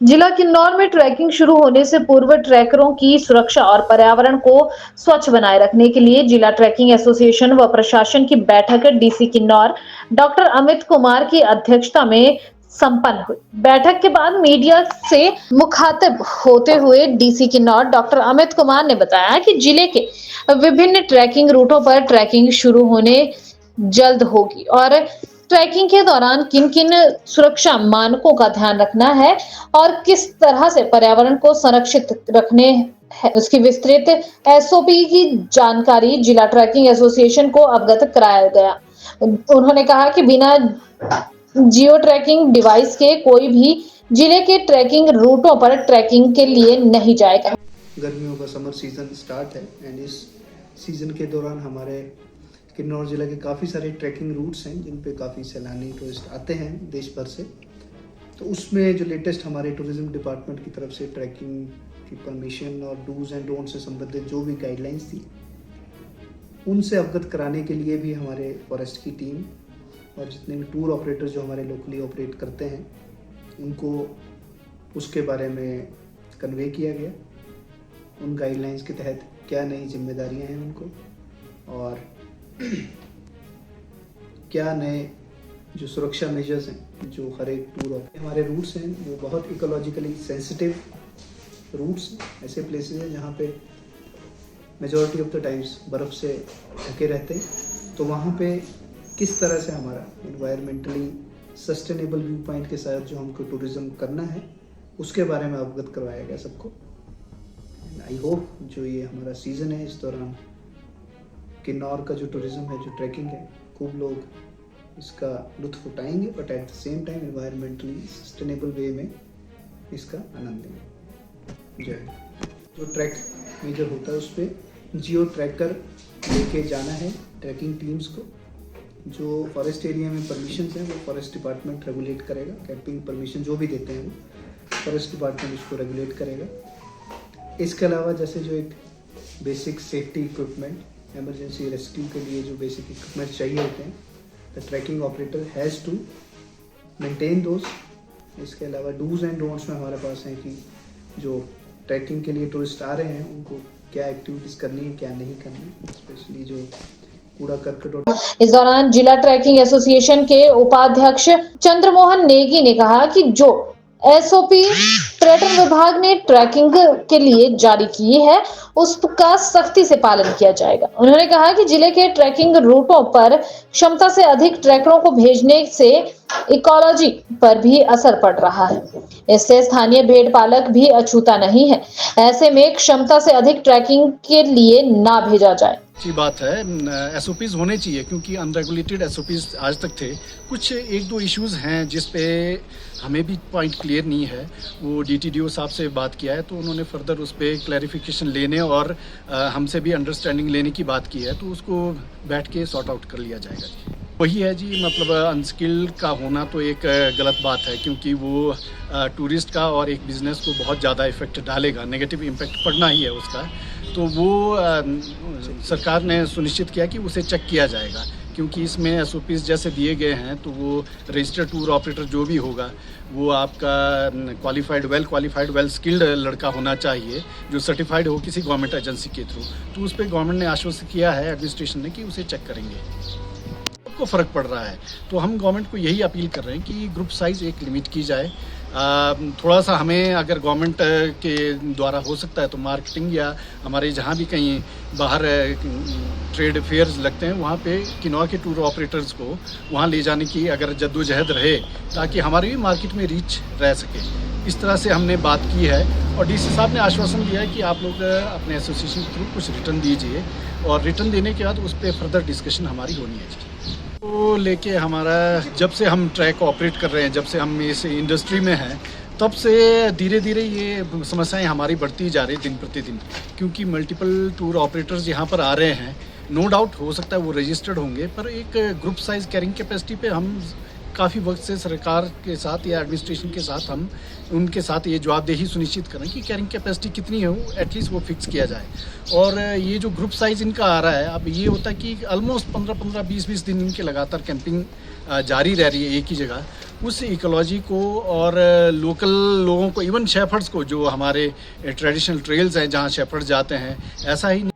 जिला किन्नौर में ट्रैकिंग शुरू होने से पूर्व ट्रैकरों की सुरक्षा और पर्यावरण को स्वच्छ बनाए रखने के लिए जिला ट्रैकिंग एसोसिएशन व प्रशासन की बैठक डीसी किन्नौर डॉक्टर अमित कुमार की अध्यक्षता में संपन्न हुई। बैठक के बाद मीडिया से मुखातिब होते हुए डीसी किन्नौर डॉक्टर अमित कुमार ने बताया कि जिले के विभिन्न ट्रैकिंग रूटों पर ट्रैकिंग शुरू होने जल्द होगी और ट्रैकिंग के दौरान किन किन सुरक्षा मानकों का ध्यान रखना है और किस तरह से पर्यावरण को संरक्षित रखने है, उसकी विस्तृत एसओपी की जानकारी जिला ट्रैकिंग एसोसिएशन को अवगत कराया गया। उन्होंने कहा कि बिना जियो ट्रैकिंग डिवाइस के कोई भी जिले के ट्रैकिंग रूटों पर ट्रैकिंग के लिए नहीं जाएगा। गर्मियों का समर सीजन स्टार्ट है एंड इस सीजन के दौरान हमारे किन्नौर जिला के काफ़ी सारे ट्रैकिंग रूट्स हैं जिन पे काफ़ी सैलानी टूरिस्ट आते हैं देश भर से। तो उसमें जो लेटेस्ट हमारे टूरिज्म डिपार्टमेंट की तरफ से ट्रैकिंग की परमिशन और डूज एंड डोंट से संबंधित जो भी गाइडलाइंस थी उनसे अवगत कराने के लिए भी हमारे फॉरेस्ट की टीम और जितने भी टूर ऑपरेटर जो हमारे लोकली ऑपरेट करते हैं उनको उसके बारे में कन्वे किया गया। उन गाइडलाइंस के तहत क्या नई जिम्मेदारियां हैं उनको और क्या नए जो सुरक्षा मेजर्स हैं जो हर एक टूर हमारे रूट्स हैं वो बहुत इकोलॉजिकली सेंसिटिव रूट्स ऐसे प्लेसेस हैं जहाँ पे मेजॉरिटी ऑफ द टाइम्स बर्फ़ से ढके रहते हैं। तो वहाँ पे किस तरह से हमारा इन्वायरमेंटली सस्टेनेबल व्यू पॉइंट के साथ जो हमको टूरिज़्म करना है उसके बारे में अवगत करवाया गया सबको। आई होप जो ये हमारा सीज़न है इस दौरान किन्नौर का जो टूरिज़्म है जो ट्रैकिंग है खूब लोग इसका लुत्फ़ उठाएंगे but at the same time environmentally sustainable way में इसका आनंद लेंगे। जय। जो ट्रैक मेजर होता है उस पर जियो ट्रैकर लेके जाना है ट्रैकिंग टीम्स को। जो फॉरेस्ट एरिया में परमिशन है वो फॉरेस्ट डिपार्टमेंट रेगुलेट करेगा। कैंपिंग परमिशन जो भी देते हैं वो फॉरेस्ट डिपार्टमेंट उसको रेगुलेट करेगा। इसके अलावा जैसे जो एक basic safety equipment emergency rescue के लिए जो बेसिक इक्विपमेंट चाहिए होते हैं the trekking operator has to maintain those. इसके अलावा डूज एंड डोंट्स में हमारे पास हैं कि जो ट्रैकिंग के लिए टूरिस्ट आ रहे हैं उनको क्या एक्टिविटीज़ करनी है क्या नहीं करनी है, स्पेशली जो कूड़ा करकट और। इस दौरान जिला ट्रैकिंग एसोसिएशन के उपाध्यक्ष चंद्रमोहन नेगी ने कहा कि जो एसओपी पर्यटन विभाग ने ट्रैकिंग के लिए जारी की है उसका सख्ती से पालन किया जाएगा। उन्होंने कहा कि जिले के ट्रैकिंग रूटों पर क्षमता से अधिक ट्रैकरों को भेजने से इकोलॉजी पर भी असर पड़ रहा है। इससे स्थानीय भेड़ पालक भी अछूता नहीं है। ऐसे में क्षमता से अधिक ट्रैकिंग के लिए ना भेजा जाए। अच्छी बात है, एसओपीज होने चाहिए क्योंकि अनरेगुलेटेड एसओपीज आज तक थे। कुछ एक दो इश्यूज हैं जिस पे हमें भी पॉइंट क्लियर नहीं है। वो डीटीडीओ साहब से बात किया है तो उन्होंने फर्दर उस पर क्लैरिफिकेशन लेने और हमसे भी अंडरस्टैंडिंग लेने की बात की है तो उसको बैठ के सॉर्ट आउट कर लिया जाएगा जी। वही है जी, मतलब अनस्किल्ड का होना तो एक गलत बात है क्योंकि वो टूरिस्ट का और एक बिज़नेस को बहुत ज़्यादा इफेक्ट डालेगा, नेगेटिव इम्पैक्ट पड़ना ही है उसका। तो वो सरकार ने सुनिश्चित किया कि उसे चेक किया जाएगा क्योंकि इसमें एसओपीज जैसे दिए गए हैं तो वो रजिस्टर्ड टूर ऑपरेटर जो भी होगा वो आपका वेल क्वालिफाइड वेल स्किल्ड लड़का होना चाहिए जो सर्टिफाइड हो किसी गवर्नमेंट एजेंसी के थ्रू। तो उस पर गवर्नमेंट ने आश्वस्त किया है एडमिनिस्ट्रेशन ने कि उसे चेक करेंगे। को फ़र्क पड़ रहा है तो हम गवर्नमेंट को यही अपील कर रहे हैं कि ग्रुप साइज़ एक लिमिट की जाए। थोड़ा सा हमें अगर गवर्नमेंट के द्वारा हो सकता है तो मार्केटिंग या हमारे जहाँ भी कहीं बाहर ट्रेड फेयर्स लगते हैं वहाँ पे किन्नौर के टूर ऑपरेटर्स को वहाँ ले जाने की अगर जद्दोजहद रहे ताकि हमारी भी मार्केट में रीच रह सके। इस तरह से हमने बात की है और डीसी साहब ने आश्वासन दिया है कि आप लोग अपने एसोसिएशन के थ्रू कुछ रिटर्न दीजिए और रिटर्न देने के बाद उस पर फर्दर डिस्कशन हमारी होनी है। तो लेके हमारा जब से हम ट्रैक ऑपरेट कर रहे हैं, जब से हम इस इंडस्ट्री में हैं, तब से धीरे धीरे ये समस्याएं हमारी बढ़ती जा रही दिन प्रतिदिन क्योंकि मल्टीपल टूर ऑपरेटर्स यहाँ पर आ रहे हैं। नो डाउट हो सकता है वो रजिस्टर्ड होंगे पर एक ग्रुप साइज कैरिंग कैपेसिटी पे हम काफ़ी वक्त से सरकार के साथ या एडमिनिस्ट्रेशन के साथ हम उनके साथ ये जवाबदेही सुनिश्चित करें कि कैरिंग कैपेसिटी कितनी है वो एटलीस्ट वो फिक्स किया जाए। और ये जो ग्रुप साइज़ इनका आ रहा है अब ये होता है कि ऑलमोस्ट 15-15, 20-20 दिन इनके लगातार कैंपिंग जारी रह रही है एक ही जगह। उस इकोलॉजी को और लोकल लोगों को, इवन शेफर्ड्स को, जो हमारे ट्रेडिशनल ट्रेल्स हैं जहाँ शेफर्ड्स जाते हैं, ऐसा ही